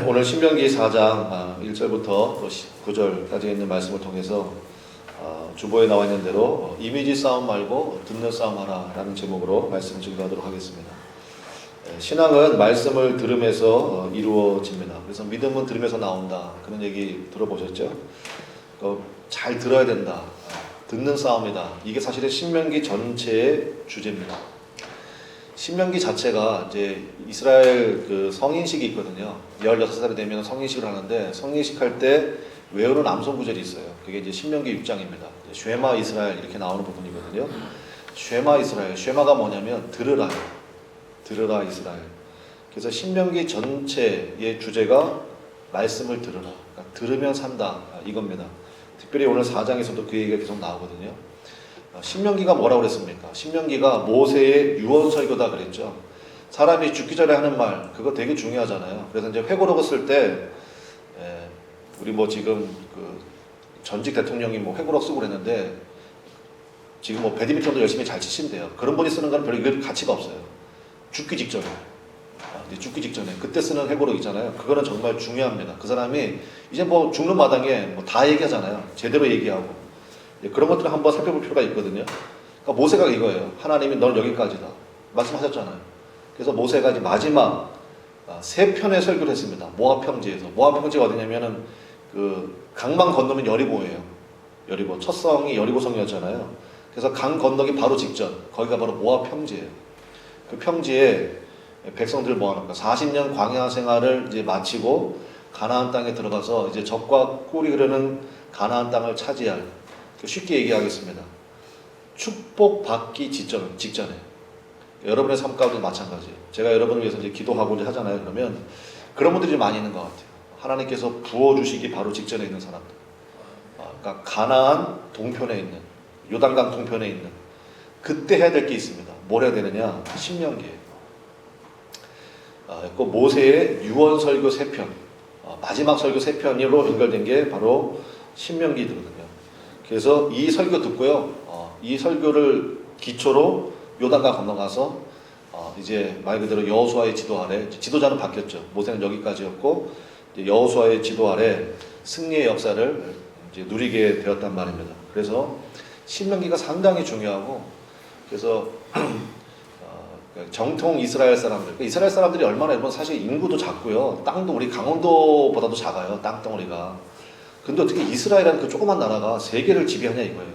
오늘 신명기 4장 1절부터 9절까지 있는 말씀을 통해서 주보에 나와 있는 대로 이미지 싸움 말고 듣는 싸움 하라 라는 제목으로 말씀을 증거하도록 하겠습니다. 신앙은 말씀을 들음에서 이루어집니다. 그래서 믿음은 들음에서 나온다, 그런 얘기 들어보셨죠? 잘 들어야 된다, 듣는 싸움이다. 이게 사실은 신명기 전체의 주제입니다. 신명기 자체가 이제 이스라엘 그 성인식이 있거든요. 16살이 되면 성인식을 하는데, 성인식 할 때 외우는 암송 구절이 있어요. 그게 이제 신명기 6장입니다. 쉐마 이스라엘 이렇게 나오는 부분이거든요. 쉐마 이스라엘, 쉐마가 뭐냐면 들으라, 들으라 이스라엘. 그래서 신명기 전체의 주제가 말씀을 들으라, 그러니까 들으면 산다, 이겁니다. 특별히 오늘 4장에서도 그 얘기가 계속 나오거든요. 신명기가 뭐라고 그랬습니까? 신명기가 모세의 유언설교다 그랬죠. 사람이 죽기 전에 하는 말, 그거 되게 중요하잖아요. 그래서 이제 회고록을 쓸 때 우리 뭐 지금 그 전직 대통령이 뭐 회고록 쓰고 그랬는데, 지금 뭐 배드민턴도 열심히 잘 치신대요. 그런 분이 쓰는 건 별로 가치가 없어요. 죽기 직전에, 죽기 직전에 그때 쓰는 회고록 있잖아요. 그거는 정말 중요합니다. 그 사람이 이제 뭐 죽는 마당에 뭐 다 얘기하잖아요. 제대로 얘기하고. 그런 것들을 한번 살펴볼 필요가 있거든요. 그러니까 모세가 이거예요. 하나님이 너는 여기까지다 말씀하셨잖아요. 그래서 모세가 이제 마지막 3편의 설교를 했습니다. 모압 평지에서. 모압 평지가 어디냐면은 그 강만 건너면 여리고예요. 여리고. 첫 성이 여리고성이었잖아요. 그래서 강 건너기 바로 직전, 거기가 바로 모압 평지예요. 그 평지에 백성들을 모아놓고 40년 광야 생활을 이제 마치고 가나안 땅에 들어가서 이제 적과 꿀이 흐르는 가나안 땅을 차지할, 쉽게 얘기하겠습니다. 축복받기 직전에 여러분의 삶 가운데 마찬가지예요. 제가 여러분을 위해서 이제 기도하고 이제 하잖아요. 그러면 그런 분들이 많이 있는 것 같아요. 하나님께서 부어주시기 바로 직전에 있는 사람들. 그러니까 가나안 동편에 있는, 요단강 동편에 있는, 그때 해야 될 게 있습니다. 뭘 해야 되느냐? 신명기예요. 그 모세의 유언 설교 3편, 마지막 설교 3편으로 연결된 게 바로 신명기거든요. 그래서 이 설교 듣고요, 이 설교를 기초로 요단강 건너가서 이제 말 그대로 여호수아의 지도 아래, 지도자는 바뀌었죠. 모세는 여기까지였고 여호수아의 지도 아래 승리의 역사를 이제 누리게 되었단 말입니다. 그래서 신명기가 상당히 중요하고, 그래서 정통 이스라엘 사람들, 이스라엘 사람들이 얼마나, 여러분 사실 인구도 작고요, 땅도 우리 강원도보다도 작아요, 땅덩어리가. 근데 어떻게 이스라엘이라는 그 조그만 나라가 세계를 지배하냐 이거예요.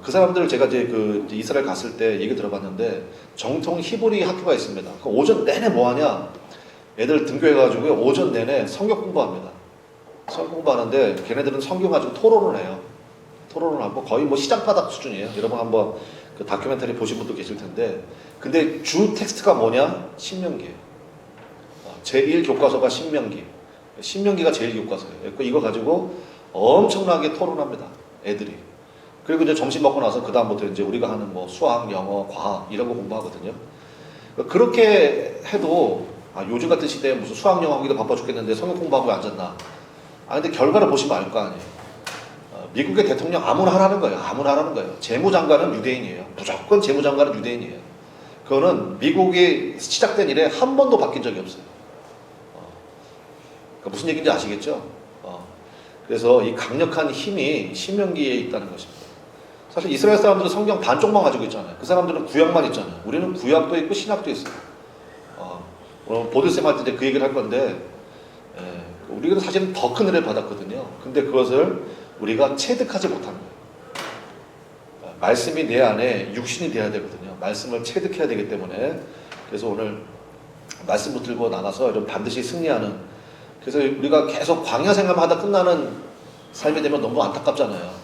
그 사람들을 제가 이제 그 이스라엘 갔을 때 얘기 들어봤는데, 정통 히브리 학교가 있습니다. 그 오전 내내 뭐 하냐? 애들 등교해가지고 오전 내내 성경 공부합니다. 성경 공부하는데 걔네들은 성경 가지고 토론을 해요. 토론을 하고 거의 뭐 시장바닥 수준이에요. 여러분 한번 그 다큐멘터리 보신 분도 계실 텐데, 근데 주 텍스트가 뭐냐? 신명기예요. 제1교과서가 신명기. 신명기가 제일 교과서예요. 이거 가지고 엄청나게 토론합니다, 애들이. 그리고 이제 점심 먹고 나서 그 다음부터 이제 우리가 하는 뭐 수학, 영어, 과학 이런 거 공부하거든요. 그렇게 해도 요즘 같은 시대에 무슨 수학, 영어 하기도 바빠 죽겠는데 성경 공부하고 앉았나? 근데 결과를 보시면 알 거 아니에요. 미국의 대통령 아무나 하라는 거예요. 아무나 하라는 거예요. 재무장관은 유대인이에요. 무조건 재무장관은 유대인이에요. 그거는 미국이 시작된 이래 한 번도 바뀐 적이 없어요. 그러니까 무슨 얘기인지 아시겠죠? 그래서 이 강력한 힘이 신명기에 있다는 것입니다. 사실 이스라엘 사람들은 성경 반쪽만 가지고 있잖아요. 그 사람들은 구약만 있잖아요. 우리는 구약도 있고 신약도 있어요. 오늘 보들쌤 할 때 이제 그 얘기를 할 건데, 우리가 사실은 더 큰 은혜를 받았거든요. 근데 그것을 우리가 체득하지 못하는 거예요. 말씀이 내 안에 육신이 돼야 되거든요. 말씀을 체득해야 되기 때문에. 그래서 오늘 말씀 붙들고 나가서 여러분 반드시 승리하는, 그래서 우리가 계속 광야 생활만 하다 끝나는 삶이 되면 너무 안타깝잖아요.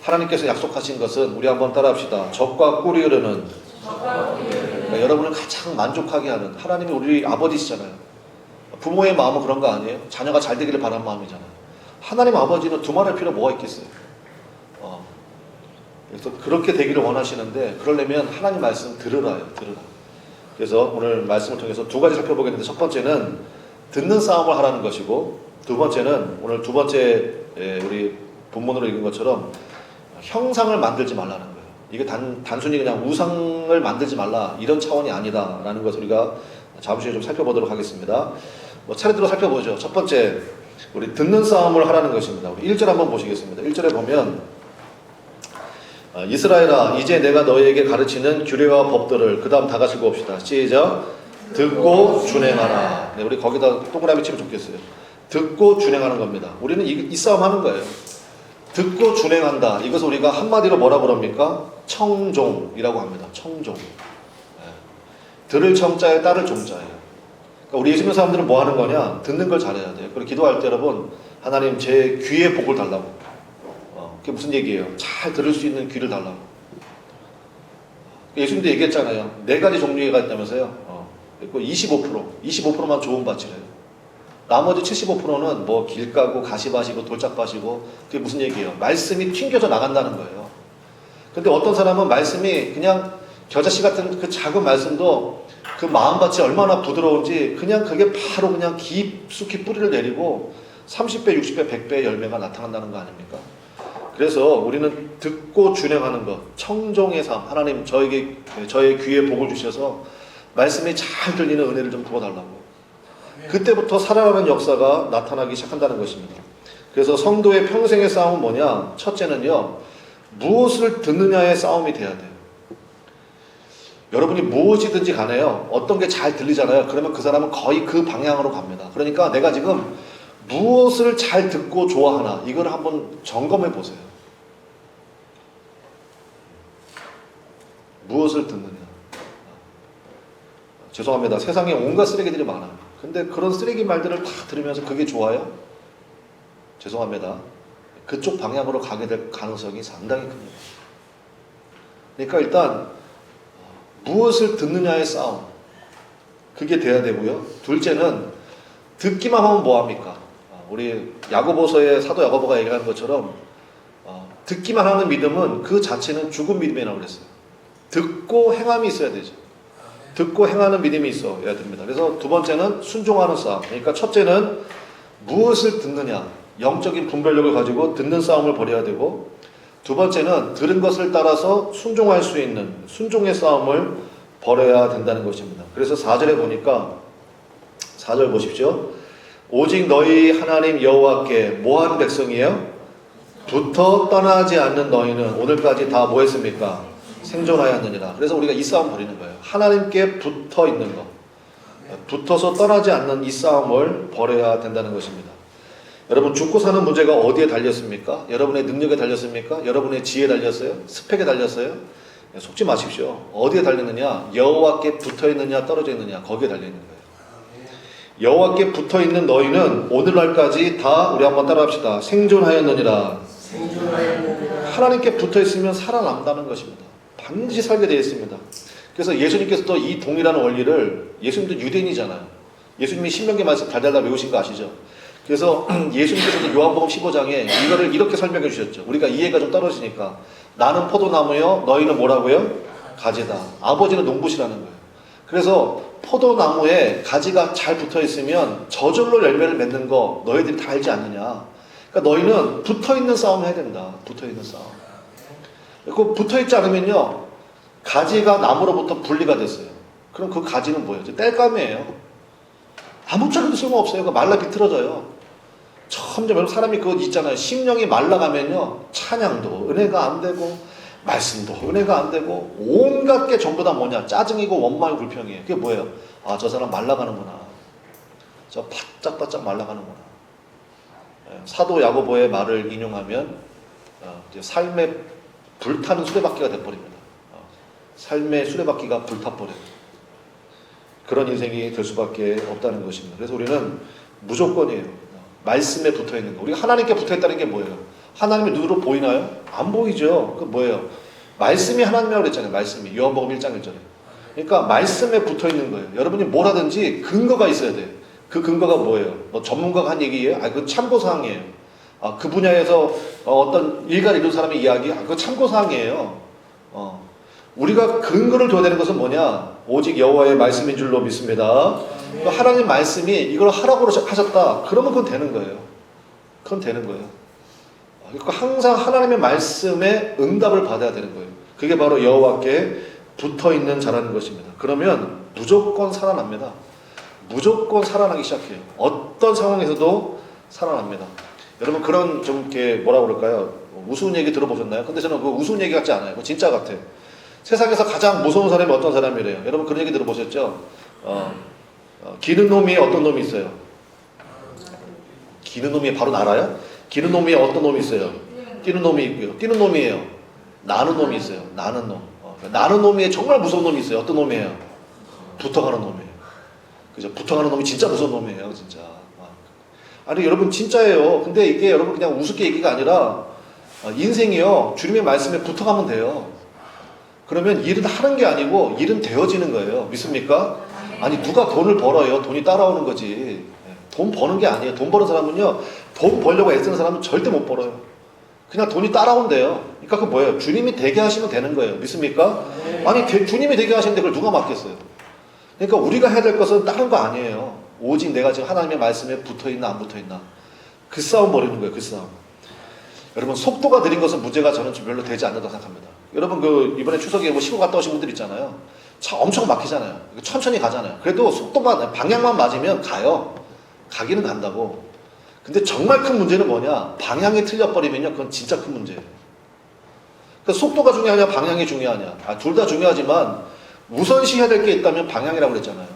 하나님께서 약속하신 것은, 우리 한번 따라합시다. 적과 꿀이 흐르는, 그러니까 여러분을 가장 만족하게 하는, 하나님이 우리 아버지시잖아요. 부모의 마음은 그런 거 아니에요? 자녀가 잘 되기를 바라는 마음이잖아요. 하나님 아버지는 두말할 필요 뭐가 있겠어요? 그래서 그렇게 되기를 원하시는데, 그러려면 하나님 말씀 들으라요. 들으라. 그래서 오늘 말씀을 통해서 두 가지 살펴보겠는데, 첫 번째는 듣는 싸움을 하라는 것이고, 두 번째는 오늘 두 번째 우리 본문으로 읽은 것처럼 형상을 만들지 말라는 거예요. 이게 단순히 그냥 우상을 만들지 말라 이런 차원이 아니다라는 것을 우리가 잠시 좀 살펴보도록 하겠습니다. 뭐 차례대로 살펴보죠. 첫 번째, 우리 듣는 싸움을 하라는 것입니다. 우리 1절 한번 보시겠습니다. 1절에 보면 이스라엘아 이제 내가 너희에게 가르치는 규례와 법들을 그 다음 다 같이 봅시다. 시작. 듣고 준행하라. 네, 우리 거기다 동그라미 치면 좋겠어요. 듣고 준행하는 겁니다. 우리는 이 싸움 하는 거예요. 듣고 준행한다. 이것을 우리가 한마디로 뭐라 그럽니까? 청종이라고 합니다. 청종. 네. 들을 청자에 따를 종자예요. 그러니까 우리 예수 믿는 사람들은 뭐 하는 거냐? 듣는 걸 잘해야 돼요. 그리고 기도할 때 여러분, 하나님 제 귀에 복을 달라고. 그게 무슨 얘기예요? 잘 들을 수 있는 귀를 달라고. 예수님도 얘기했잖아요. 4가지 종류가 있다면서요. 그리고 25%만 좋은 밭이래요. 나머지 75%는 뭐 길가고 가시밭이고 돌짝밭이고, 그게 무슨 얘기예요? 말씀이 튕겨져 나간다는 거예요. 근데 어떤 사람은 말씀이 그냥 겨자씨 같은 그 작은 말씀도 그 마음밭이 얼마나 부드러운지 그냥 그게 바로 그냥 깊숙이 뿌리를 내리고 30배, 60배, 100배의 열매가 나타난다는 거 아닙니까? 그래서 우리는 듣고 준행하는 것, 청종의 삶, 하나님 저의 귀에 복을 주셔서 말씀이 잘 들리는 은혜를 좀 부어달라고. 그때부터 살아나는 역사가 나타나기 시작한다는 것입니다. 그래서 성도의 평생의 싸움은 뭐냐? 첫째는요, 무엇을 듣느냐의 싸움이 돼야 돼요. 여러분이 무엇이든지 간에요, 어떤 게 잘 들리잖아요. 그러면 그 사람은 거의 그 방향으로 갑니다. 그러니까 내가 지금 무엇을 잘 듣고 좋아하나, 이걸 한번 점검해 보세요. 무엇을 듣느냐. 죄송합니다. 세상에 온갖 쓰레기들이 많아요. 근데 그런 쓰레기 말들을 다 들으면서 그게 좋아요? 죄송합니다. 그쪽 방향으로 가게 될 가능성이 상당히 큽니다. 그러니까 일단 무엇을 듣느냐의 싸움, 그게 돼야 되고요. 둘째는 듣기만 하면 뭐합니까? 우리 야고보서의 사도 야고보가 얘기하는 것처럼 듣기만 하는 믿음은 그 자체는 죽은 믿음이라고 그랬어요. 듣고 행함이 있어야 되죠. 듣고 행하는 믿음이 있어야 됩니다. 그래서 두 번째는 순종하는 싸움. 그러니까 첫째는 무엇을 듣느냐, 영적인 분별력을 가지고 듣는 싸움을 벌여야 되고, 두 번째는 들은 것을 따라서 순종할 수 있는 순종의 싸움을 벌여야 된다는 것입니다. 그래서 4절에 보니까, 4절 보십시오. 오직 너희 하나님 여호와께 뭐하는 백성이에요? 붙어 떠나지 않는 너희는 오늘까지 다 뭐 했습니까? 생존하였느니라. 그래서 우리가 이 싸움 벌이는 거예요. 하나님께 붙어 있는 것, 붙어서 떠나지 않는 이 싸움을 벌여야 된다는 것입니다. 여러분, 죽고 사는 문제가 어디에 달렸습니까? 여러분의 능력에 달렸습니까? 여러분의 지혜에 달렸어요? 스펙에 달렸어요? 속지 마십시오. 어디에 달렸느냐? 여호와께 붙어 있느냐 떨어져 있느냐, 거기에 달려 있는 거예요. 여호와께 붙어 있는 너희는 오늘날까지 다, 우리 한번 따라합시다. 생존하였느니라. 하나님께 붙어 있으면 살아남다는 것입니다. 반드시 살게 되어 있습니다. 그래서 예수님께서도 이 동일한 원리를, 예수님도 유대인이잖아요. 예수님이 신명기 말씀 달달달 외우신 거 아시죠? 그래서 예수님께서도 요한복음 15장에 이거를 이렇게 설명해 주셨죠. 우리가 이해가 좀 떨어지니까. 나는 포도나무요, 너희는 뭐라고요? 가지다. 아버지는 농부시라는 거예요. 그래서 포도나무에 가지가 잘 붙어 있으면 저절로 열매를 맺는 거 너희들이 다 알지 않느냐. 그러니까 너희는 붙어 있는 싸움을 해야 된다. 붙어 있는 싸움. 그 붙어 있지 않으면요, 가지가 나무로부터 분리가 됐어요. 그럼 그 가지는 뭐예요? 땔감이에요. 아무짝에도 쓸모없어요. 그 말라 비틀어져요. 점점 여러분, 사람이 그거 있잖아요. 심령이 말라가면요, 찬양도 은혜가 안 되고, 말씀도 은혜가 안 되고, 온갖 게 전부 다 뭐냐? 짜증이고 원망이고 불평이에요. 그게 뭐예요? 아, 저 사람 말라가는구나. 저 바짝바짝 말라가는구나. 사도 야고보의 말을 인용하면 이제 삶의 불타는 수레바퀴가 돼버립니다. 삶의 수레바퀴가 불타버려요. 그런 인생이 될 수밖에 없다는 것입니다. 그래서 우리는 무조건이에요. 말씀에 붙어있는 거. 우리가 하나님께 붙어있다는 게 뭐예요? 하나님의 눈으로 보이나요? 안 보이죠. 그 뭐예요? 말씀이 하나님이라고 그랬잖아요. 말씀이. 요한복음 1장 1절에. 그러니까 말씀에 붙어있는 거예요. 여러분이 뭘 하든지 근거가 있어야 돼요. 그 근거가 뭐예요? 뭐 전문가가 한 얘기예요? 그 참고사항이에요. 그 분야에서 어떤 일가를 이룬 사람의 이야기? 그거 참고사항이에요. 우리가 근거를 둬야 되는 것은 뭐냐? 오직 여호와의 말씀인 줄로 믿습니다. 하나님 말씀이 이걸 하라고 하셨다. 그러면 그건 되는 거예요. 그건 되는 거예요. 그러니까 항상 하나님의 말씀에 응답을 받아야 되는 거예요. 그게 바로 여호와께 붙어있는 자라는 것입니다. 그러면 무조건 살아납니다. 무조건 살아나기 시작해요. 어떤 상황에서도 살아납니다. 여러분 그런 좀 이렇게 뭐라고 그럴까요? 우스운 얘기 들어보셨나요? 근데 저는 그 우스운 얘기 같지 않아요. 진짜 같아. 세상에서 가장 무서운 사람이 어떤 사람이래요? 여러분 그런 얘기 들어보셨죠? 기는 놈이 어떤 놈이 있어요? 기는 놈이 바로 나라요? 기는 놈이 어떤 놈이 있어요? 뛰는 놈이 있고요. 뛰는 놈이에요. 나는 놈이 있어요. 나는 놈. 나는 놈이 정말 무서운 놈이 있어요. 어떤 놈이에요? 붙어가는 놈이에요. 그죠? 붙어가는 놈이 진짜 무서운 놈이에요. 진짜. 아니 여러분 진짜예요. 근데 이게 여러분 그냥 우습게 얘기가 아니라 인생이요. 주님의 말씀에 붙어가면 돼요. 그러면 일은 하는 게 아니고 일은 되어지는 거예요. 믿습니까? 아니 누가 돈을 벌어요. 돈이 따라오는 거지. 돈 버는 게 아니에요. 돈 버는 사람은요. 돈 벌려고 애쓰는 사람은 절대 못 벌어요. 그냥 돈이 따라온대요. 그러니까 그 뭐예요? 주님이 되게 하시면 되는 거예요. 믿습니까? 아니 주님이 되게 하시는데 그걸 누가 맡겠어요? 그러니까 우리가 해야 될 것은 다른 거 아니에요. 오직 내가 지금 하나님의 말씀에 붙어있나 안 붙어있나 그 싸움 벌이는 거예요. 그 싸움. 여러분 속도가 느린 것은 문제가 저는 별로 되지 않는다고 생각합니다. 여러분 그 이번에 추석에 뭐 시골 갔다 오신 분들 있잖아요. 차 엄청 막히잖아요. 천천히 가잖아요. 그래도 속도만 방향만 맞으면 가요. 가기는 간다고. 근데 정말 큰 문제는 뭐냐? 방향이 틀려버리면요. 그건 진짜 큰 문제예요. 그러니까 속도가 중요하냐 방향이 중요하냐. 둘 다 중요하지만 우선시해야 될 게 있다면 방향이라고 그랬잖아요.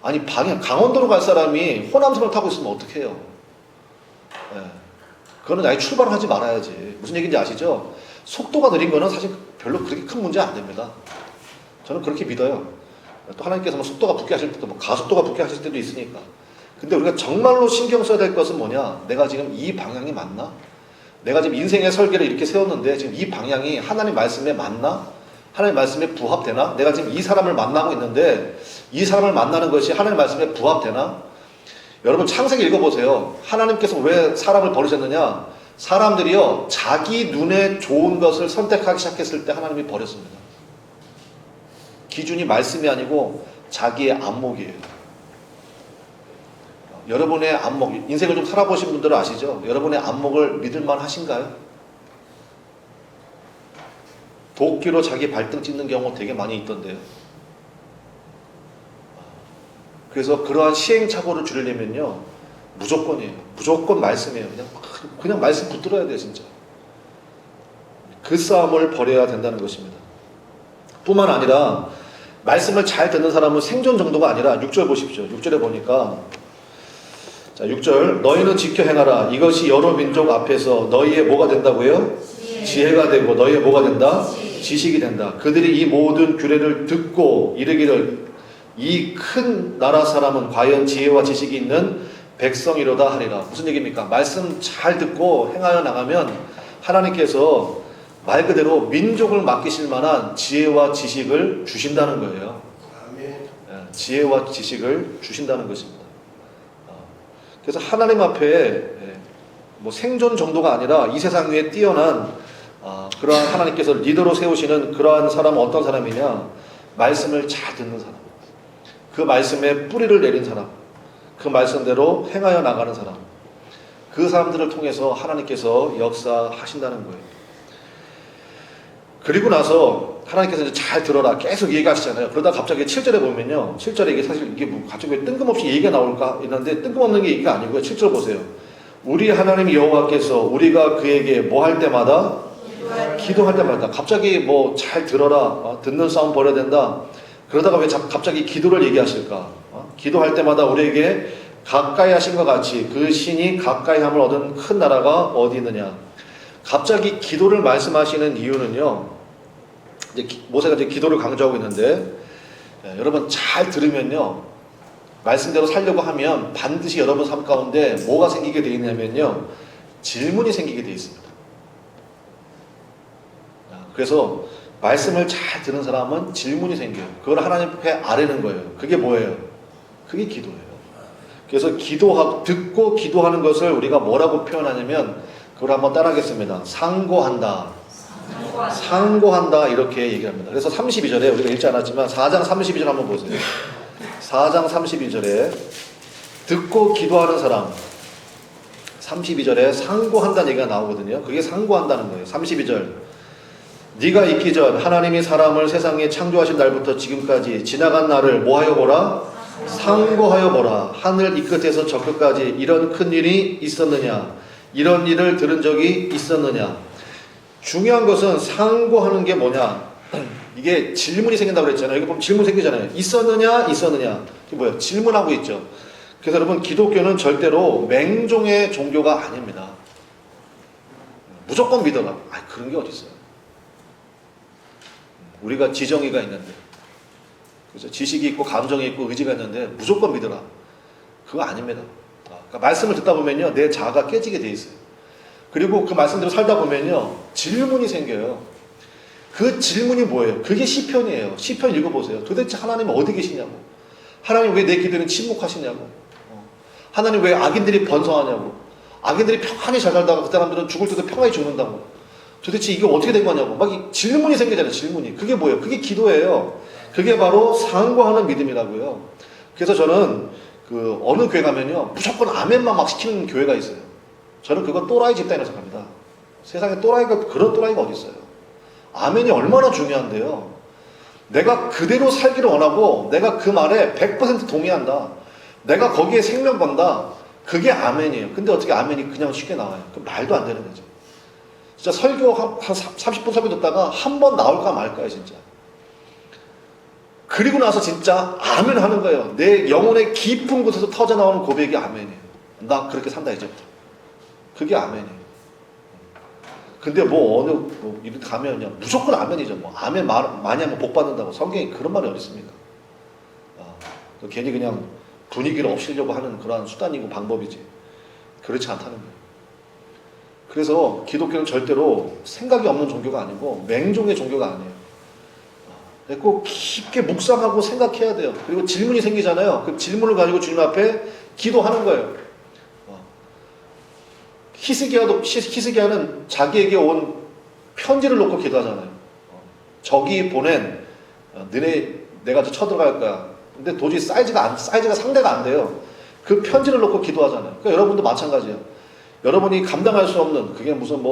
아니 방향 강원도로 갈 사람이 호남선을 타고 있으면 어떡해요? 네. 그거는 아예 출발을 하지 말아야지. 무슨 얘기인지 아시죠? 속도가 느린 거는 사실 별로 그렇게 큰 문제 안 됩니다. 저는 그렇게 믿어요. 또 하나님께서 뭐 속도가 붙게 하실 때도 뭐 가속도가 붙게 하실 때도 있으니까. 근데 우리가 정말로 신경 써야 될 것은 뭐냐? 내가 지금 이 방향이 맞나? 내가 지금 인생의 설계를 이렇게 세웠는데 지금 이 방향이 하나님 말씀에 맞나? 하나님 말씀에 부합되나? 내가 지금 이 사람을 만나고 있는데 이 사람을 만나는 것이 하나님 말씀에 부합되나? 여러분 창세기 읽어보세요. 하나님께서 왜 사람을 버리셨느냐? 사람들이요 자기 눈에 좋은 것을 선택하기 시작했을 때 하나님이 버렸습니다. 기준이 말씀이 아니고 자기의 안목이에요. 여러분의 안목, 인생을 좀 살아보신 분들은 아시죠? 여러분의 안목을 믿을만 하신가요? 도끼로 자기 발등 찢는 경우 되게 많이 있던데요. 그래서 그러한 시행착오를 줄이려면요 무조건이에요. 무조건 말씀이에요. 그냥 말씀 붙들어야 돼요. 진짜 그 싸움을 벌여야 된다는 것입니다. 뿐만 아니라 말씀을 잘 듣는 사람은 생존 정도가 아니라 6절 보십시오. 6절에 보니까 자 6절 너희는 지켜 행하라. 이것이 여러 민족 앞에서 너희의 뭐가 된다고요? 지혜가 되고 너희의 뭐가 된다? 지식이 된다. 그들이 이 모든 규례를 듣고 이르기를 이 큰 나라 사람은 과연 지혜와 지식이 있는 백성이로다 하리라. 무슨 얘기입니까? 말씀 잘 듣고 행하여 나가면 하나님께서 말 그대로 민족을 맡기실 만한 지혜와 지식을 주신다는 거예요. 지혜와 지식을 주신다는 것입니다. 그래서 하나님 앞에 뭐 생존 정도가 아니라 이 세상 위에 뛰어난 그러한 하나님께서 리더로 세우시는 그러한 사람은 어떤 사람이냐? 말씀을 잘 듣는 사람, 그 말씀에 뿌리를 내린 사람, 그 말씀대로 행하여 나가는 사람, 그 사람들을 통해서 하나님께서 역사하신다는 거예요. 그리고 나서 하나님께서 이제 잘 들어라 계속 얘기하시잖아요. 그러다 갑자기 7절에 보면요, 7절에 이게 사실 이게 뭐 갑자기 왜 뜬금없이 얘기가 나올까 있는데 뜬금없는 게 얘기가 아니고요. 7절 보세요. 우리 하나님 여호와께서 우리가 그에게 뭐 할 때마다 기도할 때마다 갑자기 뭐 잘 들어라, 듣는 싸움 벌여야 된다. 그러다가 왜 갑자기 기도를 얘기하실까? 기도할 때마다 우리에게 가까이 하신 것 같이 그 신이 가까이 함을 얻은 큰 나라가 어디 있느냐? 갑자기 기도를 말씀하시는 이유는요. 이제 모세가 이제 기도를 강조하고 있는데 여러분 잘 들으면요. 말씀대로 살려고 하면 반드시 여러분 삶 가운데 뭐가 생기게 되어 있냐면요. 질문이 생기게 되어 있습니다. 그래서 말씀을 잘 듣는 사람은 질문이 생겨요. 그걸 하나님 앞에 아뢰는 거예요. 그게 뭐예요? 그게 기도예요. 그래서 듣고 기도하는 것을 우리가 뭐라고 표현하냐면 그걸 한번 따라하겠습니다. 상고한다. 상고한다 이렇게 얘기합니다. 그래서 32절에 우리가 읽지 않았지만 4장 32절 한번 보세요. 4장 32절에 듣고 기도하는 사람 32절에 상고한다는 얘기가 나오거든요. 그게 상고한다는 거예요. 32절 네가 있기 전 하나님이 사람을 세상에 창조하신 날부터 지금까지 지나간 날을 뭐하여 보라? 상고하여 보라. 하늘 이 끝에서 저 끝까지 이런 큰 일이 있었느냐? 이런 일을 들은 적이 있었느냐? 중요한 것은 상고하는 게 뭐냐? 이게 질문이 생긴다고 그랬잖아요. 여기 보면 질문 생기잖아요. 있었느냐? 있었느냐? 이게 뭐예요? 질문하고 있죠. 그래서 여러분, 기독교는 절대로 맹종의 종교가 아닙니다. 무조건 믿어라. 아, 그런 게 어디 있어요? 우리가 지정의가 있는데, 그래서 지식이 있고 감정이 있고 의지가 있는데 무조건 믿어라. 그거 아닙니다. 그러니까 말씀을 듣다 보면요, 내 자아가 깨지게 돼 있어요. 그리고 그 말씀대로 살다 보면요, 질문이 생겨요. 그 질문이 뭐예요? 그게 시편이에요. 시편 읽어보세요. 도대체 하나님은 어디 계시냐고. 하나님 왜 내 기도는 침묵하시냐고. 하나님 왜 악인들이 번성하냐고. 악인들이 평안히 잘 살다가 그 사람들은 죽을 때도 평안히 죽는다고. 도대체 이게 어떻게 된 거냐고. 막 이 질문이 생기잖아요. 질문이. 그게 뭐예요? 그게 기도예요. 그게 바로 상고하는 믿음이라고요. 그래서 저는 그 어느 교회 가면요, 무조건 아멘만 막 시키는 교회가 있어요. 저는 그건 또라이 집단이라고 생각합니다. 세상에 그런 또라이가 어디 있어요? 아멘이 얼마나 중요한데요. 내가 그대로 살기를 원하고 내가 그 말에 100% 동의한다. 내가 거기에 생명 건다. 그게 아멘이에요. 근데 어떻게 아멘이 그냥 쉽게 나와요? 그 말도 안 되는 거죠. 진짜 설교 한 30분 설교 듣다가 한 번 나올까 말까요, 진짜. 그리고 나서 진짜 아멘 하는 거예요. 내 영혼의 깊은 곳에서 터져나오는 고백이 아멘이에요. 나 그렇게 산다, 이제부터. 그게 아멘이에요. 근데 이렇게 가면요, 무조건 아멘이죠. 아멘 많이 하면 복 받는다고. 성경에 그런 말이 어디 있습니까? 괜히 그냥 분위기를 없애려고 하는 그러한 수단이고 방법이지. 그렇지 않다는 거예요. 그래서 기독교는 절대로 생각이 없는 종교가 아니고 맹종의 종교가 아니에요. 꼭 깊게 묵상하고 생각해야 돼요. 그리고 질문이 생기잖아요. 그 질문을 가지고 주님 앞에 기도하는 거예요. 히스기야는 자기에게 온 편지를 놓고 기도하잖아요. 적이 보낸 내가 쳐들어갈 거야. 근데 도저히 사이즈가 상대가 안 돼요. 그 편지를 놓고 기도하잖아요. 그러니까 여러분도 마찬가지예요. 여러분이 감당할 수 없는 그게 무슨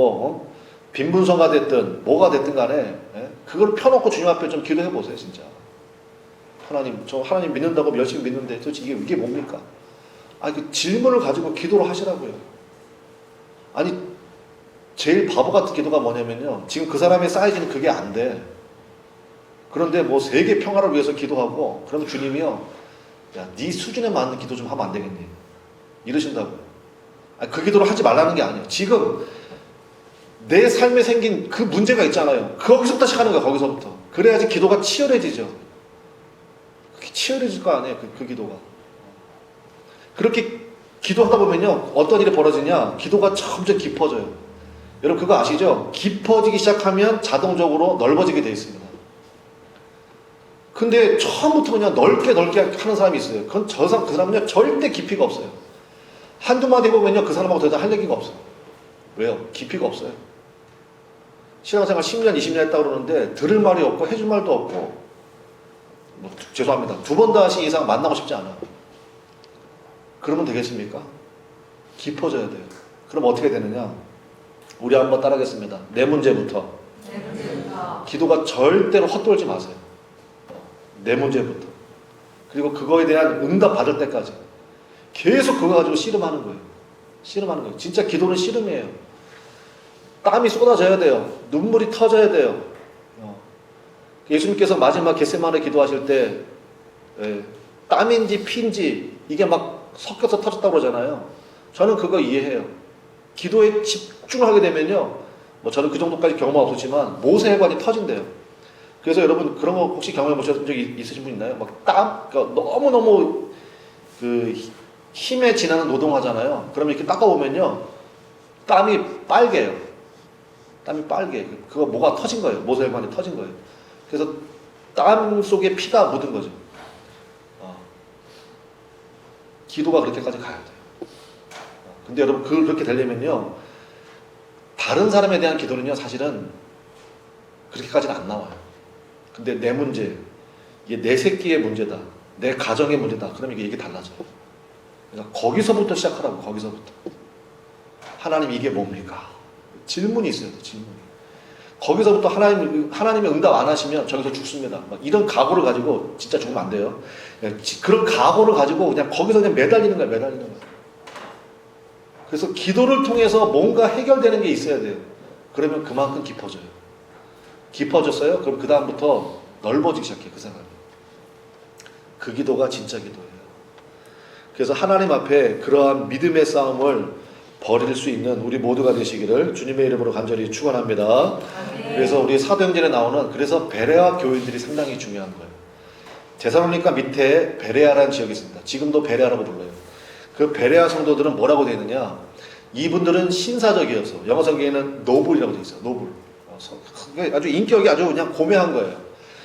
빈분서가 됐든 뭐가 됐든 간에 그걸 펴놓고 주님 앞에 좀 기도해 보세요, 진짜. 저 하나님 믿는다고 열심히 믿는데 도대체 이게 뭡니까? 그 질문을 가지고 기도를 하시라고요. 아니, 제일 바보 같은 기도가 뭐냐면요, 지금 그 사람의 사이즈는 그게 안 돼. 그런데 세계 평화를 위해서 기도하고, 그러면 주님이요, 야, 네 수준에 맞는 기도 좀 하면 안 되겠니? 이러신다고요. 그 기도를 하지 말라는 게 아니에요. 지금 내 삶에 생긴 그 문제가 있잖아요. 거기서부터 시작하는 거예요. 거기서부터. 그래야지 기도가 치열해지죠. 그게 치열해질 거 아니에요. 그 기도가. 그렇게 기도하다 보면요, 어떤 일이 벌어지냐, 기도가 점점 깊어져요. 여러분 그거 아시죠? 깊어지기 시작하면 자동적으로 넓어지게 되어 있습니다. 근데 처음부터 그냥 넓게 하는 사람이 있어요. 그 사람은요, 절대 깊이가 없어요. 한두 마디 해보면요, 그 사람하고 더 이상 할 얘기가 없어요. 왜요? 깊이가 없어요. 신앙생활 10년, 20년 했다고 그러는데 들을 말이 없고 해줄 말도 없고, 죄송합니다. 2번 다시 이상 만나고 싶지 않아요. 그러면 되겠습니까? 깊어져야 돼요. 그럼 어떻게 되느냐? 우리 한번 따라하겠습니다. 네 문제부터. 기도가 절대로 헛돌지 마세요. 네 문제부터. 그리고 그거에 대한 응답 받을 때까지 계속 그거 가지고 씨름하는 거예요. 씨름하는 거예요. 진짜 기도는 씨름이에요. 땀이 쏟아져야 돼요. 눈물이 터져야 돼요. 예수님께서 마지막 겟세마네 기도하실 때 땀인지 피인지 이게 막 섞여서 터졌다고 그러잖아요. 저는 그거 이해해요. 기도에 집중하게 되면요, 저는 그 정도까지 경험은 없었지만 모세혈관이 터진대요. 그래서 여러분 그런 거 혹시 경험해 보신 적이 있으신 분 있나요? 그러니까 너무너무 그 힘에 지나는 노동하잖아요. 그러면 이렇게 닦아보면요, 땀이 빨개요. 땀이 빨개. 그거 뭐가 터진 거예요. 모세혈관이 터진 거예요. 그래서 땀 속에 피가 묻은 거죠. 기도가 그렇게까지 가야 돼요. 근데 여러분 그렇게 되려면요, 다른 사람에 대한 기도는요, 사실은 그렇게까지는 안 나와요. 근데 내 문제, 이게 내 새끼의 문제다, 내 가정의 문제다, 그러면 이게 달라져요. 그러니까 거기서부터 시작하라고. 거기서부터. 하나님 이게 뭡니까? 질문이 있어야 돼. 질문이. 거기서부터 하나님이 응답 안 하시면 저기서 죽습니다. 막 이런 각오를 가지고 진짜 죽으면 안 돼요. 그런 각오를 가지고 그냥 거기서 그냥 매달리는 거예요. 매달리는 거예요. 그래서 기도를 통해서 뭔가 해결되는 게 있어야 돼요. 그러면 그만큼 깊어져요. 깊어졌어요? 그럼 그 다음부터 넓어지기 시작해요. 그 생각이. 그 기도가 진짜 기도예요. 그래서 하나님 앞에 그러한 믿음의 싸움을 벌일 수 있는 우리 모두가 되시기를 주님의 이름으로 간절히 축원합니다. 그래서 우리 사도행전에 나오는 그래서 베레아 교인들이 상당히 중요한 거예요. 데살로니가 밑에 베레아라는 지역이 있습니다. 지금도 베레아라고 불러요. 그 베레아 성도들은 뭐라고 되어 있느냐? 이분들은 신사적이어서 영어 성경에는 노블이라고 되어 있어요. 노블. 아주 인격이 아주 그냥 고매한 거예요.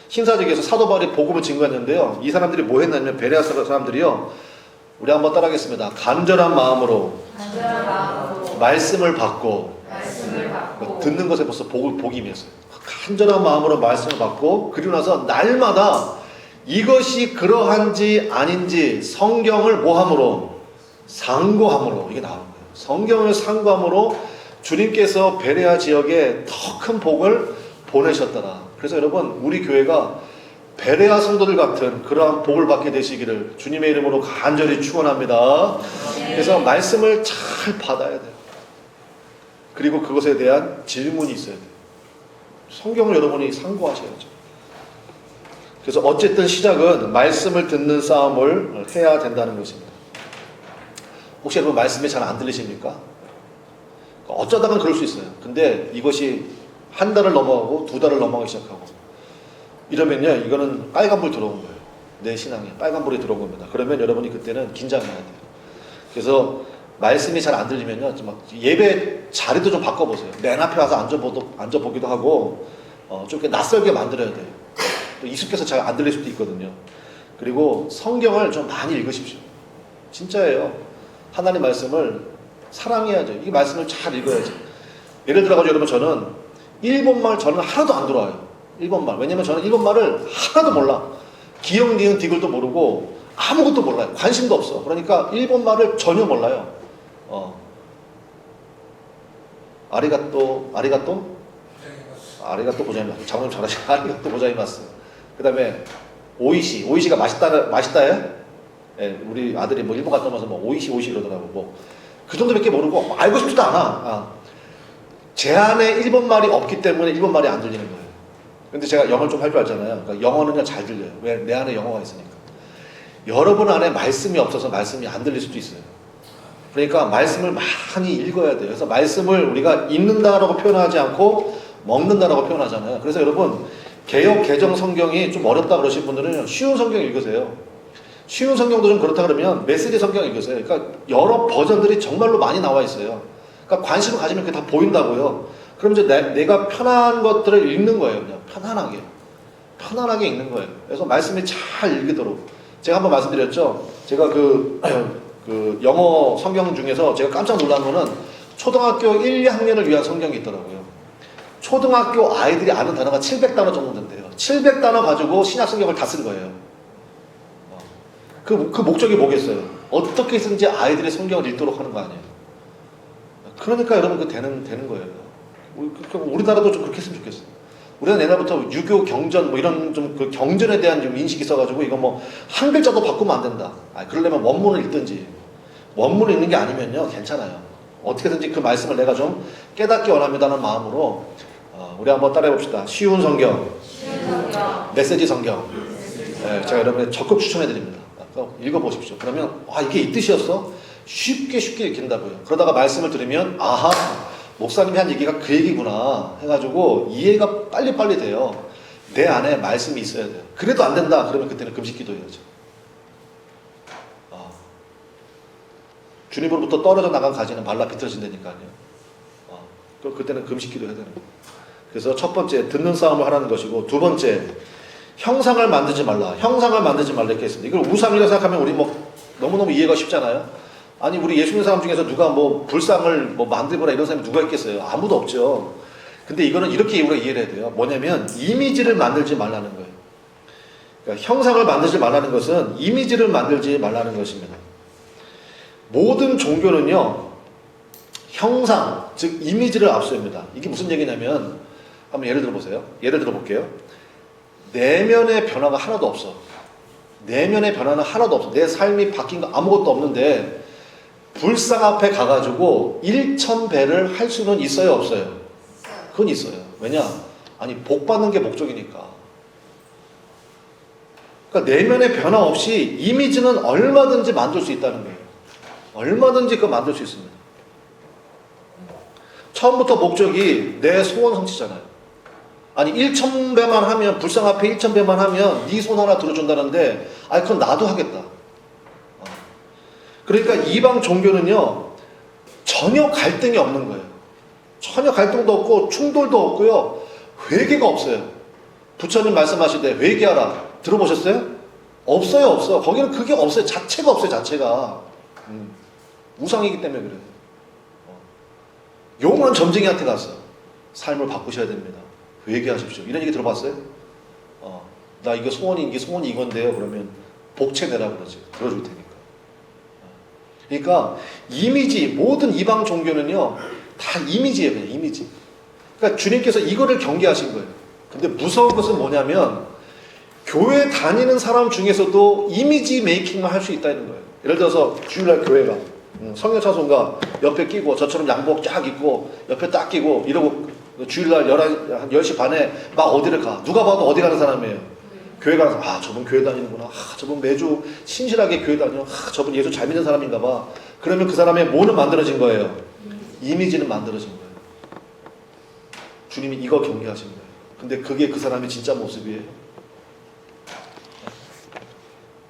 신사적이어서 사도 바울이 복음을 증거했는데요. 이 사람들이 뭐 했냐면 베레아 사람들이요. 우리 한번 따라하겠습니다. 간절한 마음으로 말씀을 받고 듣는 것에 벌써 복이 임했어요. 간절한 마음으로 말씀을 받고 그리고 나서 날마다 이것이 그러한지 아닌지 성경을 뭐함으로? 상고함으로. 이게 나오는 거예요. 성경을 상고함으로 주님께서 베레아 지역에 더 큰 복을 보내셨더라. 그래서 여러분 우리 교회가 베레아 성도들 같은 그러한 복을 받게 되시기를 주님의 이름으로 간절히 축원합니다. 그래서 말씀을 잘 받아야 돼요. 그리고 그것에 대한 질문이 있어야 돼요. 성경을 여러분이 상고하셔야죠. 그래서 어쨌든 시작은 말씀을 듣는 싸움을 해야 된다는 것입니다. 혹시 여러분 말씀이 잘 안 들리십니까? 어쩌다간 그럴 수 있어요. 근데 이것이 한 달을 넘어가고 두 달을 넘어가기 시작하고 이러면요, 이거는 빨간불 들어온 거예요. 내 신앙에 빨간불이 들어온 겁니다. 그러면 여러분이 그때는 긴장해야 돼요. 그래서 말씀이 잘 안 들리면요, 좀 예배 자리도 좀 바꿔보세요. 맨 앞에 와서 앉아보기도 하고 좀 이렇게 낯설게 만들어야 돼요. 또 익숙해서 잘 안 들릴 수도 있거든요. 그리고 성경을 좀 많이 읽으십시오. 진짜예요. 하나님 말씀을 사랑해야죠. 이 말씀을 잘 읽어야죠. 예를 들어가지고 여러분 저는 일본말 저는 하나도 안 들어와요. 일본말. 왜냐면 저는 일본말을 하나도 몰라. 기역, 니은, 디귿도 모르고 아무것도 몰라요. 관심도 없어. 그러니까 일본말을 전혀 몰라요. 아리가또 고자이마스. 장모님 잘하시네. 아리가또 고자이마스. 그 다음에 오이시가 맛있다예요? 예, 우리 아들이 뭐 일본 갔다 오면서 뭐 오이시 이러더라고. 뭐 그 정도밖에 모르고 알고 싶지도 않아. 제 안에 일본말이 없기 때문에 일본말이 안 들리는 거예요. 근데 제가 영어를 좀 할 줄 알잖아요. 그러니까 영어는요 잘 들려요. 왜? 내 안에 영어가 있으니까. 여러분 안에 말씀이 없어서 말씀이 안 들릴 수도 있어요. 그러니까 말씀을 많이 읽어야 돼요. 그래서 말씀을 우리가 읽는다라고 표현하지 않고 먹는다라고 표현하잖아요. 그래서 여러분 개역 개정 성경이 좀 어렵다 그러신 분들은 쉬운 성경 읽으세요. 쉬운 성경도 좀 그렇다 그러면 메시지 성경 읽으세요. 그러니까 여러 버전들이 정말로 많이 나와 있어요. 그러니까 관심을 가지면 그게 다 보인다고요. 그럼 이제 내가 편한 것들을 읽는 거예요. 그냥 편안하게 읽는 거예요. 그래서 말씀이 잘 읽히도록. 제가 한번 말씀드렸죠. 제가 그 영어 성경 중에서 제가 깜짝 놀란 거는 초등학교 1, 2학년을 위한 성경이 있더라고요. 초등학교 아이들이 아는 단어가 700단어 정도 된대요. 700단어 가지고 신약 성경을 다 쓴 거예요. 그 목적이 뭐겠어요? 어떻게 해서든지 아이들의 성경을 읽도록 하는 거 아니에요. 그러니까 여러분 그 되는 거예요. 우리나라도 좀 그렇게 했으면 좋겠어요. 우리는 옛날부터 유교 경전 뭐 이런 좀 그 경전에 대한 좀 인식이 있어가지고 이거 뭐 한 글자도 바꾸면 안 된다. 그러려면 원문을 읽든지 원문을 읽는 게 아니면요 괜찮아요. 어떻게든지 그 말씀을 내가 좀 깨닫기 원합니다는 마음으로 우리 한번 따라해 봅시다. 쉬운 성경, 메시지 성경. 네, 제가 여러분에 적극 추천해 드립니다. 읽어보십시오. 그러면 이게 이 뜻이었어? 쉽게 읽힌다고요. 그러다가 말씀을 들으면 아하 목사님이 한 얘기가 그 얘기구나 해가지고 이해가 빨리빨리 돼요. 내 안에 말씀이 있어야 돼요. 그래도 안 된다 그러면 그때는 금식 기도해야죠. 주님으로부터 떨어져 나간 가지는 말라 비틀어진다니까요. 그때는 금식 기도해야 되는 거예요. 그래서 첫 번째 듣는 싸움을 하라는 것이고, 두 번째 형상을 만들지 말라 이렇게 했습니다. 이걸 우상이라고 생각하면 우리 뭐 너무너무 이해가 쉽잖아요. 아니 우리 예수 믿는 사람 중에서 누가 뭐 불상을 뭐 만들거나 이런 사람이 누가 있겠어요? 아무도 없죠. 근데 이거는 이렇게 우리가 이해를 해야 돼요. 뭐냐면 이미지를 만들지 말라는 거예요. 그러니까 형상을 만들지 말라는 것은 이미지를 만들지 말라는 것입니다. 모든 종교는요 형상 즉 이미지를 앞세웁니다. 이게 무슨 얘기냐면 한번 예를 들어보세요. 예를 들어볼게요. 내면의 변화가 하나도 없어. 내면의 변화는 하나도 없어. 내 삶이 바뀐 거 아무것도 없는데 불상 앞에 가가지고 1000배를 할 수는 있어요, 없어요? 그건 있어요. 왜냐? 아니, 복 받는 게 목적이니까. 그러니까 내면의 변화 없이 이미지는 얼마든지 만들 수 있다는 거예요. 얼마든지 그거 만들 수 있습니다. 처음부터 목적이 내 소원 성취잖아요. 아니 1000배만 하면, 불상 앞에 1000배만 하면 네 손 하나 들어준다는데, 아니 그건 나도 하겠다. 그러니까 이방 종교는요 전혀 갈등이 없는 거예요. 전혀 갈등도 없고 충돌도 없고요, 회개가 없어요. 부처님 말씀하실 때 회개하라 들어보셨어요? 없어요. 없어. 거기는 그게 없어요. 자체가 없어요. 자체가 우상이기 때문에 그래요. 용한 점쟁이한테 가서 삶을 바꾸셔야 됩니다. 회개하십시오. 이런 얘기 들어봤어요? 나 이게 소원이 이건데요. 그러면 복채 내라 그러지. 들어줄 테니까. 그러니까 이미지, 모든 이방 종교는요 다 이미지예요. 그냥 이미지. 그러니까 주님께서 이거를 경계하신 거예요. 근데 무서운 것은 뭐냐면 교회 다니는 사람 중에서도 이미지 메이킹만 할 수 있다는 거예요. 예를 들어서 주일날 교회가 성령 찬송가 옆에 끼고 저처럼 양복 쫙 입고 옆에 딱 끼고 이러고 주일날 한 10시 반에 막 어디를 가. 누가 봐도 어디 가는 사람이에요. 교회 가서 저분 교회 다니는구나. 저분 매주 신실하게 교회 다녀. 저분 예수 잘 믿는 사람인가 봐. 그러면 그 사람의 뭐는 만들어진 거예요? 이미지는 만들어진 거예요. 주님이 이거 경계하신 거예요. 근데 그게 그 사람의 진짜 모습이에요.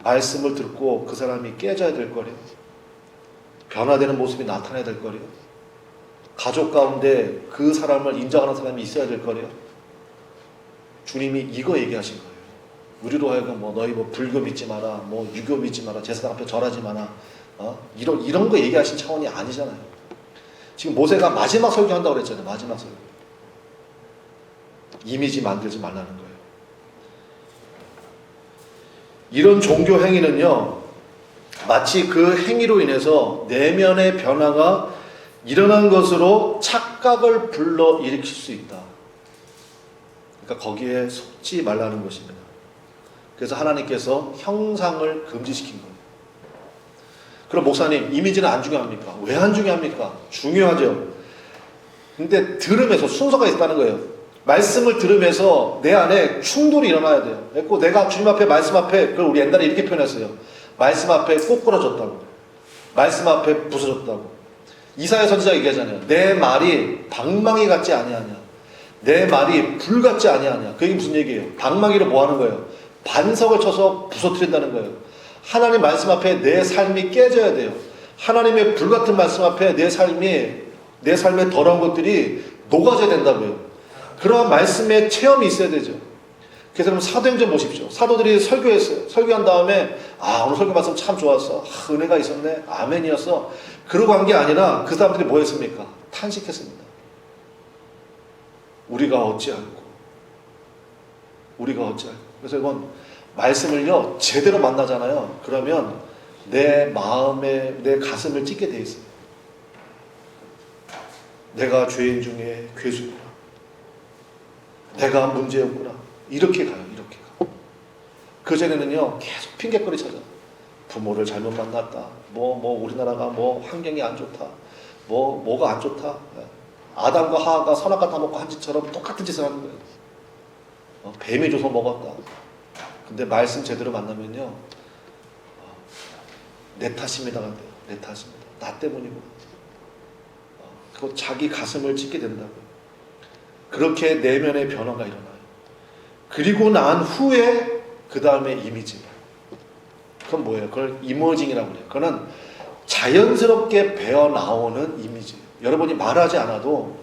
말씀을 듣고 그 사람이 깨져야 될 거래요. 변화되는 모습이 나타나야 될 거래요. 가족 가운데 그 사람을 인정하는 사람이 있어야 될 거래요. 주님이 이거 얘기하신 거예요. 우리로 하여금 너희 불교 믿지 마라, 유교 믿지 마라, 제사장 앞에 절하지 마라, 이런 거 얘기하신 차원이 아니잖아요. 지금 모세가 마지막 설교한다고 그랬잖아요. 마지막 설교. 이미지 만들지 말라는 거예요. 이런 종교 행위는요 마치 그 행위로 인해서 내면의 변화가 일어난 것으로 착각을 불러일으킬 수 있다. 그러니까 거기에 속지 말라는 것입니다. 그래서 하나님께서 형상을 금지시킨 거예요. 그럼 목사님, 이미지는 안 중요합니까? 왜 안 중요합니까? 중요하죠. 근데 들으면서 순서가 있다는 거예요. 말씀을 들으면서 내 안에 충돌이 일어나야 돼요. 그래서 내가 주님 앞에, 말씀 앞에, 그걸 우리 옛날에 이렇게 표현했어요. 말씀 앞에 꼬꾸라졌다고, 말씀 앞에 부서졌다고. 이사야 선지자가 얘기하잖아요. 내 말이 방망이 같지 아니하냐, 내 말이 불 같지 아니하냐. 그게 무슨 얘기예요? 방망이를 뭐 하는 거예요? 반석을 쳐서 부서뜨린다는 거예요. 하나님 말씀 앞에 내 삶이 깨져야 돼요. 하나님의 불 같은 말씀 앞에 내 삶의 더러운 것들이 녹아져야 된다고요. 그러한 말씀의 체험이 있어야 되죠. 그래서 그럼 사도행전 보십시오. 사도들이 설교했어요. 설교한 다음에 오늘 설교 말씀 참 좋았어. 은혜가 있었네. 아멘이었어. 그러고 한 게 아니라 그 사람들이 뭐 했습니까? 탄식했습니다. 우리가 어찌할꼬. 그래서 이건 말씀을요 제대로 만나잖아요. 그러면 내 마음에, 내 가슴을 찢게 돼 있어요. 내가 죄인 중에 괴수구나, 내가 문제였구나, 이렇게 가요. 이렇게 가. 그전에는요 계속 핑계거리 찾아. 부모를 잘못 만났다, 우리나라가 환경이 안 좋다, 뭐가 안 좋다. 아담과 하하가 선악과 다 먹고 한 짓처럼 똑같은 짓을 하는 거예요. 뱀이 줘서 먹었다. 근데 말씀 제대로 만나면요 내 탓입니다. 내 탓입니다. 나 때문이고. 그거 자기 가슴을 찢게 된다고요. 그렇게 내면의 변화가 일어나요. 그리고 난 후에 그 다음에 이미지. 그건 뭐예요? 그걸 이머징이라고 그래요. 그거는 자연스럽게 배어 나오는 이미지. 여러분이 말하지 않아도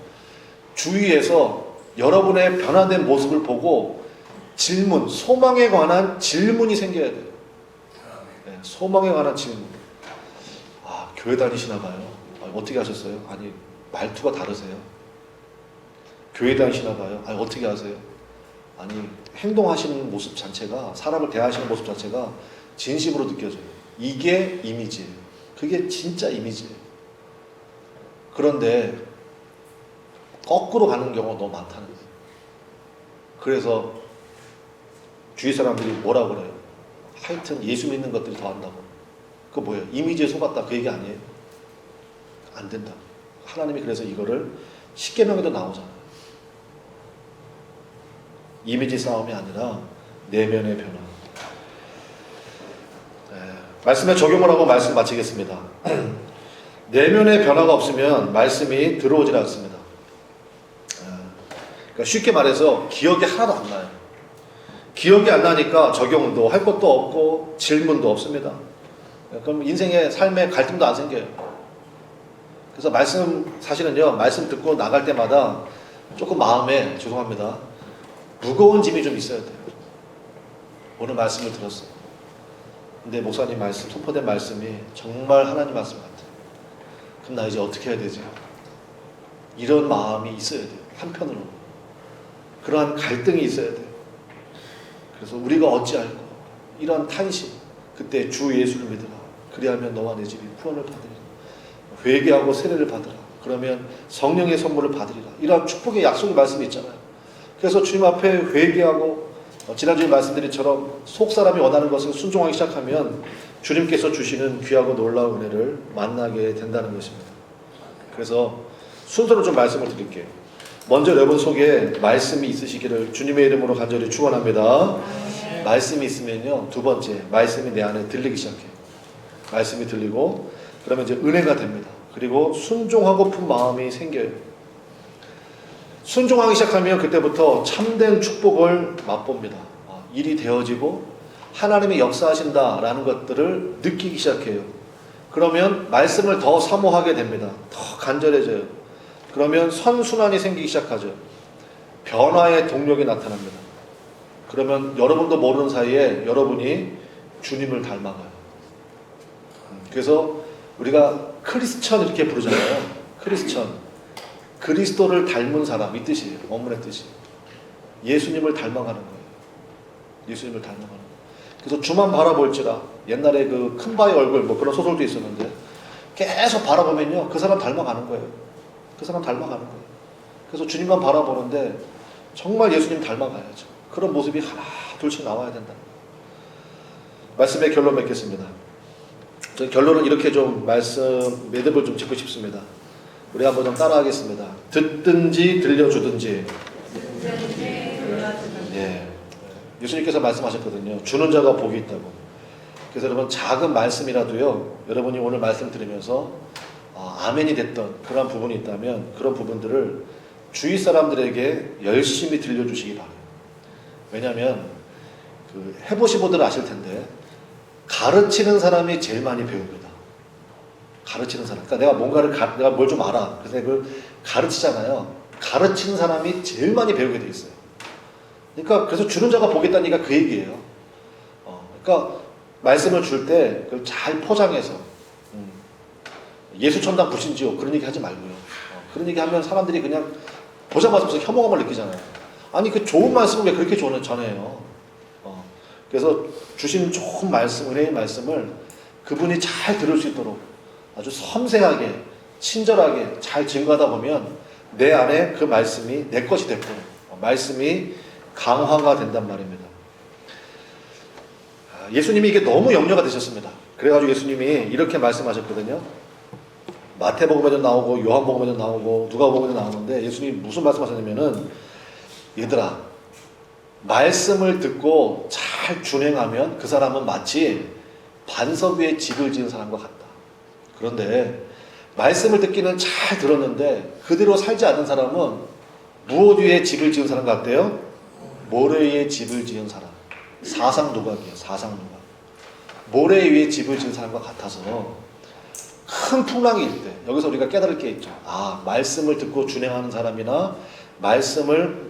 주위에서 여러분의 변화된 모습을 보고 질문, 소망에 관한 질문이 생겨야 돼요. 네, 소망에 관한 질문. 교회 다니시나 봐요. 어떻게 하셨어요? 아니, 말투가 다르세요. 교회 다니시나 봐요. 아니, 어떻게 하세요? 아니, 행동하시는 모습 자체가, 사람을 대하시는 모습 자체가 진심으로 느껴져요. 이게 이미지예요. 그게 진짜 이미지예요. 그런데 거꾸로 가는 경우가 너무 많다는 거예요. 그래서 주위 사람들이 뭐라 그래요? 하여튼 예수 믿는 것들이 더 한다고. 그거 뭐예요? 이미지에 속았다 그 얘기 아니에요? 안 된다. 하나님이 그래서 이거를 십계명에도 나오잖아요. 이미지 싸움이 아니라 내면의 변화. 말씀에 적용을 하고 말씀 마치겠습니다. 내면의 변화가 없으면 말씀이 들어오질 않습니다. 그러니까 쉽게 말해서 기억이 하나도 안 나요. 기억이 안 나니까 적용도 할 것도 없고 질문도 없습니다. 그럼 인생의 삶에 갈등도 안 생겨요. 그래서 사실은요, 말씀 듣고 나갈 때마다 조금 마음에, 죄송합니다, 무거운 짐이 좀 있어야 돼요. 오늘 말씀을 들었어요. 근데 목사님 말씀, 선포된 말씀이 정말 하나님 말씀 같아요. 그럼 나 이제 어떻게 해야 되지? 이런 마음이 있어야 돼요. 한편으로. 그러한 갈등이 있어야 돼요. 그래서 우리가 어찌할꼬? 이런 탄식. 그때 주 예수를 믿으라. 그리하면 너와 내 집이 구원을 받으리라. 회개하고 세례를 받으라. 그러면 성령의 선물을 받으리라. 이런 축복의 약속의 말씀이 있잖아요. 그래서 주님 앞에 회개하고 지난주에 말씀드린 처럼 속사람이 원하는 것을 순종하기 시작하면 주님께서 주시는 귀하고 놀라운 은혜를 만나게 된다는 것입니다. 그래서 순서로 좀 말씀을 드릴게요. 먼저 여러분 속에 말씀이 있으시기를 주님의 이름으로 간절히 축원합니다. 말씀이 있으면요, 두 번째, 말씀이 내 안에 들리기 시작해요. 말씀이 들리고 그러면 이제 은혜가 됩니다. 그리고 순종하고픈 마음이 생겨요. 순종하기 시작하면 그때부터 참된 축복을 맛봅니다. 일이 되어지고 하나님이 역사하신다라는 것들을 느끼기 시작해요. 그러면 말씀을 더 사모하게 됩니다. 더 간절해져요. 그러면 선순환이 생기기 시작하죠. 변화의 동력이 나타납니다. 그러면 여러분도 모르는 사이에 여러분이 주님을 닮아가요. 그래서 우리가 크리스천 이렇게 부르잖아요. 크리스천. 그리스도를 닮은 사람, 이 뜻이에요. 원문의 뜻이. 예수님을 닮아가는 거예요. 예수님을 닮아가는 거예요. 그래서 주만 바라볼지라. 옛날에 그 큰바의 얼굴, 뭐 그런 소설도 있었는데 계속 바라보면요, 그 사람 닮아가는 거예요. 그 사람 닮아가는 거예요. 그래서 주님만 바라보는데 정말 예수님 닮아가야죠. 그런 모습이 하나 둘씩 나와야 된다는 거예요. 말씀의 결론 맺겠습니다. 저 결론은 이렇게 좀 매듭을 좀 짓고 싶습니다. 우리 한번 좀 따라하겠습니다. 듣든지 들려주든지. 예. 예수님께서 말씀하셨거든요. 주는 자가 복이 있다고. 그래서 여러분 작은 말씀이라도요, 여러분이 오늘 말씀 들으면서 아멘이 됐던 그런 부분이 있다면 그런 부분들을 주위 사람들에게 열심히 들려주시기 바라요. 왜냐하면 해보시고들 아실 텐데 가르치는 사람이 제일 많이 배웁니다. 가르치는 사람. 그러니까 내가 뭘 좀 알아. 그래서 그걸 가르치잖아요. 가르치는 사람이 제일 많이 배우게 돼 있어요. 그러니까 그래서 주는 자가 보겠다는 얘기가 그 얘기예요. 그러니까 말씀을 줄 때 그걸 잘 포장해서 예수 천당 불신지옥 그런 얘기 하지 말고요. 그런 얘기 하면 사람들이 그냥 보자마자 혐오감을 느끼잖아요. 아니 그 좋은 말씀을 왜 그렇게 전해요? 그래서 주신 좋은 말씀, 은혜의 말씀을 그분이 잘 들을 수 있도록 아주 섬세하게, 친절하게 잘 증거하다 보면 내 안에 그 말씀이 내 것이 됐고 말씀이 강화가 된단 말입니다. 예수님이 이게 너무 염려가 되셨습니다. 그래가지고 예수님이 이렇게 말씀하셨거든요. 마태복음에도 나오고 요한복음에도 나오고 누가복음에도 나오는데 예수님이 무슨 말씀하셨냐면은 얘들아, 말씀을 듣고 잘 준행하면 그 사람은 마치 반석 위에 집을 지은 사람과 같다. 그런데 말씀을 듣기는 잘 들었는데 그대로 살지 않는 사람은 무엇 위에 집을 지은 사람 같대요? 모래 위에 집을 지은 사람. 사상누각이에요. 사상누각. 모래 위에 집을 지은 사람과 같아서 큰 풍랑이 일 때 여기서 우리가 깨달을 게 있죠. 말씀을 듣고 준행하는 사람이나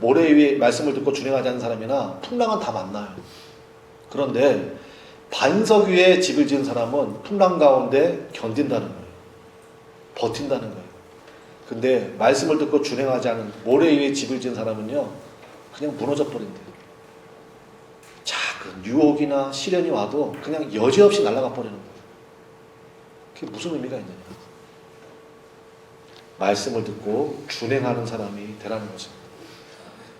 모래 위에 말씀을 듣고 준행하지 않는 사람이나 풍랑은 다 만나요. 그런데 반석 위에 집을 지은 사람은 풍랑 가운데 견딘다는 거예요. 버틴다는 거예요. 근데 말씀을 듣고 준행하지 않은 모래 위에 집을 지은 사람은요, 그냥 무너져 버린대요. 작은 유혹이나 시련이 와도 그냥 여지없이 날아가 버리는 거예요. 그게 무슨 의미가 있느냐. 말씀을 듣고 준행하는 사람이 되라는 것입니다.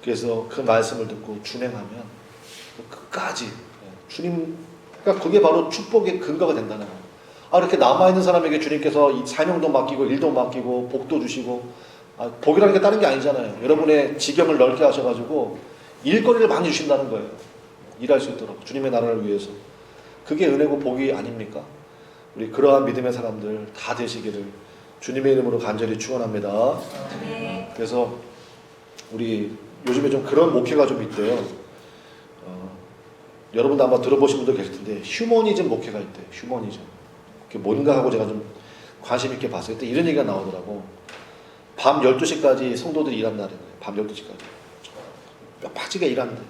그래서 그 말씀을 듣고 준행하면 끝까지 주님, 그러니까 그게 바로 축복의 근거가 된다는 거예요. 이렇게 남아있는 사람에게 주님께서 이 사명도 맡기고 일도 맡기고 복도 주시고, 복이라는 게 다른 게 아니잖아요. 여러분의 지경을 넓게 하셔가지고 일거리를 많이 주신다는 거예요. 일할 수 있도록 주님의 나라를 위해서. 그게 은혜고 복이 아닙니까? 우리 그러한 믿음의 사람들 다 되시기를 주님의 이름으로 간절히 축원합니다. 그래서 우리 요즘에 좀 그런 목회가 좀 있대요. 여러분도 아마 들어보신 분도 계실 텐데 휴머니즘 목회가 있대요. 휴머니즘. 그게 뭔가 하고 제가 좀 관심 있게 봤어요. 그때 이런 얘기가 나오더라고. 밤 12시까지 성도들이 일한다는 거예요. 밤 12시까지. 뼈파지게 일한대.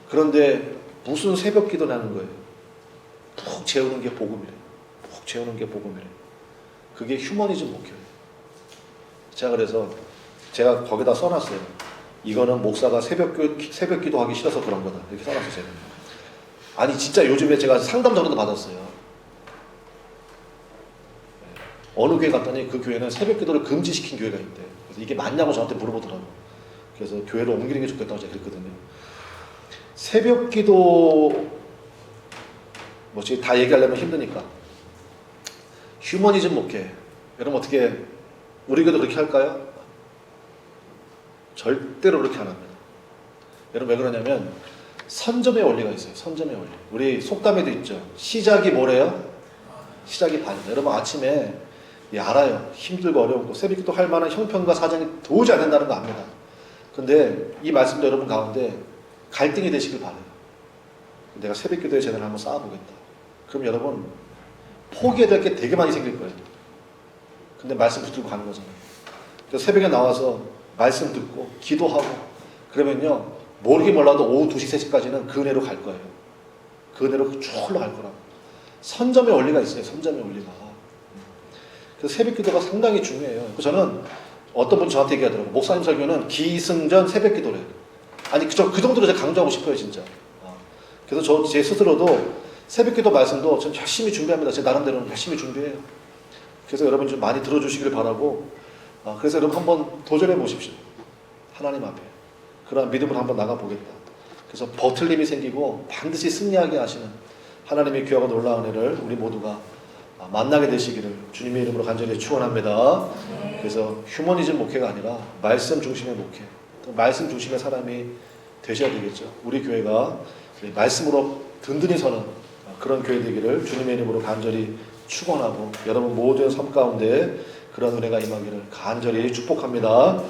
그런데 무슨 새벽 기도 나는 거예요. 푹 재우는 게 복음이래. 푹 재우는 게 복음이래. 그게 휴머니즘 목회예요. 그래서 제가 거기다 써놨어요. 이거는 목사가 새벽 기도하기 싫어서 그런 거다. 이렇게 써놨어요. 제가. 아니 진짜 요즘에 제가 상담 전화도 받았어요. 어느 교회 갔더니 그 교회는 새벽 기도를 금지시킨 교회가 있대. 그래서 이게 맞냐고 저한테 물어보더라고요. 그래서 교회를 옮기는 게 좋겠다고 제가 그랬거든요. 새벽 기도 지금 다 얘기하려면 힘드니까 휴머니즘 목회. 여러분 어떻게 우리 교회도 그렇게 할까요? 절대로 그렇게 안 합니다. 여러분 왜 그러냐면 선점의 원리가 있어요. 선점의 원리. 우리 속담에도 있죠. 시작이 뭐래요? 시작이 반이다. 여러분 아침에 알아요. 힘들고 어려운 새벽 기도 할 만한 형편과 사정이 도저히 안 된다는 거 압니다. 근데 이 말씀도 여러분 가운데 갈등이 되시길 바라요. 내가 새벽 기도에 제대로 한번 쌓아보겠다. 그럼 여러분 포기해야 될 게 되게 많이 생길 거예요. 근데 말씀 붙들고 가는 거잖아요. 그래서 새벽에 나와서 말씀 듣고 기도하고 그러면요 모르게 몰라도 오후 2시 3시까지는 그 은혜로 갈 거예요. 그 은혜로 쭉 흘러갈 거라고. 선점의 원리가 있어요. 선점의 원리가. 그래서 새벽 기도가 상당히 중요해요. 저는 어떤 분이 저한테 얘기하더라고요. 목사님 설교는 기승전 새벽 기도래. 아니 그 정도로 제가 강조하고 싶어요 진짜. 그래서 제 스스로도 새벽 기도 말씀도 전 열심히 준비합니다. 제 나름대로는 열심히 준비해요. 그래서 여러분 좀 많이 들어주시길 바라고, 그래서 여러분 한번 도전해 보십시오. 하나님 앞에 그러한 믿음으로 한번 나가보겠다. 그래서 버틀림이 생기고 반드시 승리하게 하시는 하나님의 귀하고 놀라운 은혜를 우리 모두가 만나게 되시기를 주님의 이름으로 간절히 축원합니다. 그래서 휴머니즘 목회가 아니라 말씀 중심의 목회, 말씀 중심의 사람이 되셔야 되겠죠. 우리 교회가 말씀으로 든든히 서는 그런 교회 되기를 주님의 이름으로 간절히 축원하고 여러분 모든 삶 가운데 그런 은혜가 임하기를 간절히 축복합니다.